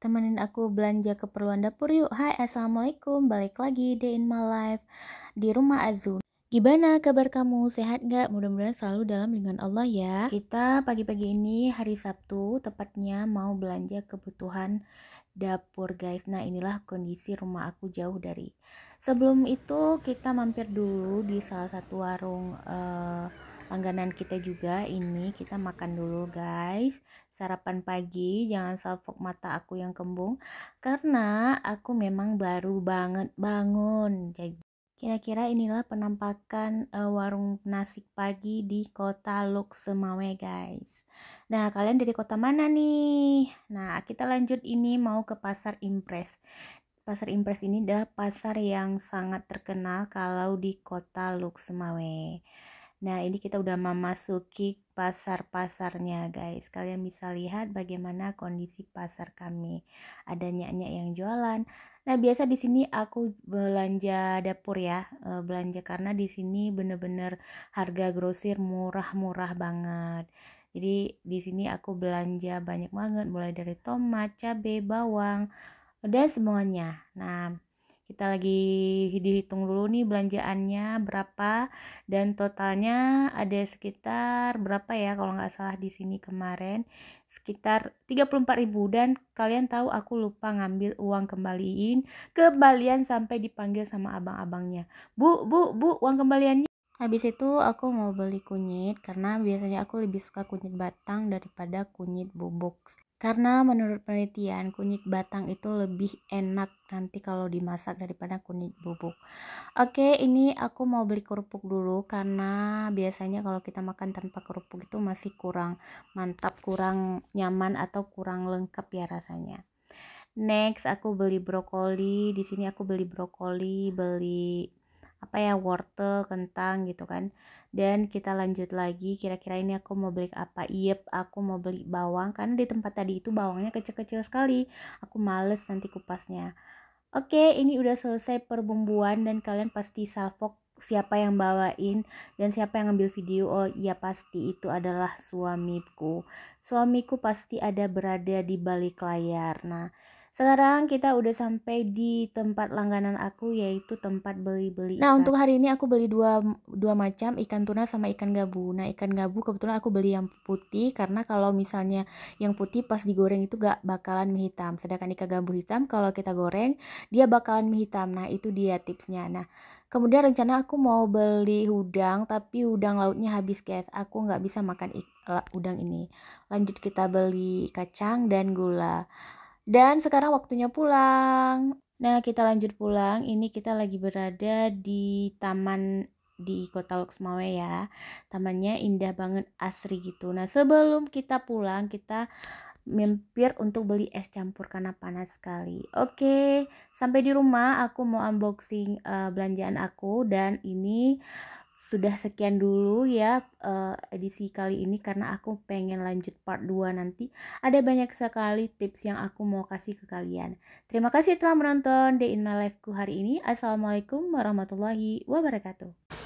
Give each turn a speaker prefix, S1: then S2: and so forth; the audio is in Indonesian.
S1: Temenin aku belanja keperluan dapur yuk. Hai, assalamualaikum. Balik lagi Day in My Life di rumah Azun. Gimana kabar kamu? Sehat nggak? Mudah-mudahan selalu dalam lindungan Allah ya. Kita pagi-pagi ini hari Sabtu, tepatnya mau belanja kebutuhan dapur guys. Nah, inilah kondisi rumah aku jauh dari. Sebelum itu kita mampir dulu di salah satu warung langganan kita juga. Ini kita makan dulu guys, sarapan pagi. Jangan salfok mata aku yang kembung karena aku memang baru banget bangun. Jadi kira-kira inilah penampakan warung nasi pagi di kota Loksemawe guys. Nah, kalian dari kota mana nih? Nah, kita lanjut ini mau ke Pasar Impres. Pasar Impres ini adalah pasar yang sangat terkenal kalau di kota Loksemawe. Nah, ini kita udah memasuki pasar-pasarnya guys. Kalian bisa lihat bagaimana kondisi pasar kami. Ada nyak-nyak yang jualan. Nah, biasa di sini aku belanja dapur ya, belanja karena di sini bener-bener harga grosir murah-murah banget. Jadi di sini aku belanja banyak banget, mulai dari tomat, cabai, bawang, udah semuanya. Nah, kita lagi dihitung dulu nih belanjaannya berapa, dan totalnya ada sekitar berapa ya kalau nggak salah di sini kemarin sekitar 34.000. Dan kalian tahu aku lupa ngambil uang kembalian sampai dipanggil sama abang-abangnya. Bu, uang kembaliannya. Habis itu aku mau beli kunyit karena biasanya aku lebih suka kunyit batang daripada kunyit bubuk. Karena menurut penelitian kunyit batang itu lebih enak nanti kalau dimasak daripada kunyit bubuk. Oke, ini aku mau beli kerupuk dulu karena biasanya kalau kita makan tanpa kerupuk itu masih kurang mantap, kurang nyaman atau kurang lengkap ya rasanya. Next, aku beli brokoli. Di sini aku beli brokoli, beli apa ya, wortel, kentang gitu kan. Dan kita lanjut lagi, kira-kira ini aku mau beli apa? Yep, aku mau beli bawang karena di tempat tadi itu bawangnya kecil-kecil sekali. Aku males nanti kupasnya. Oke, ini udah selesai perbumbuan dan kalian pasti salvok siapa yang bawain dan siapa yang ngambil video. Oh iya, pasti itu adalah suamiku. Suamiku pasti ada berada di balik layar. Nah, sekarang kita udah sampai di tempat langganan aku, yaitu tempat beli-beli ikan. Nah, untuk hari ini aku beli dua macam, ikan tuna sama ikan gabu. Nah, ikan gabu kebetulan aku beli yang putih karena kalau misalnya yang putih pas digoreng itu gak bakalan mie hitam. Sedangkan ikan gabu hitam kalau kita goreng dia bakalan mie hitam. Nah, itu dia tipsnya. Nah, kemudian rencana aku mau beli udang, tapi udang lautnya habis guys. Aku nggak bisa makan udang ini. Lanjut kita beli kacang dan gula. Dan sekarang waktunya pulang. Nah, kita lanjut pulang. Ini kita lagi berada di taman di kota Loksmawe ya. Tamannya indah banget, asri gitu. Nah, sebelum kita pulang, kita mampir untuk beli es campur karena panas sekali. Oke, sampai di rumah aku mau unboxing belanjaan aku, dan ini sudah sekian dulu ya edisi kali ini karena aku pengen lanjut part 2 nanti. Ada banyak sekali tips yang aku mau kasih ke kalian. Terima kasih telah menonton Day in My Life ku hari ini. Assalamualaikum warahmatullahi wabarakatuh.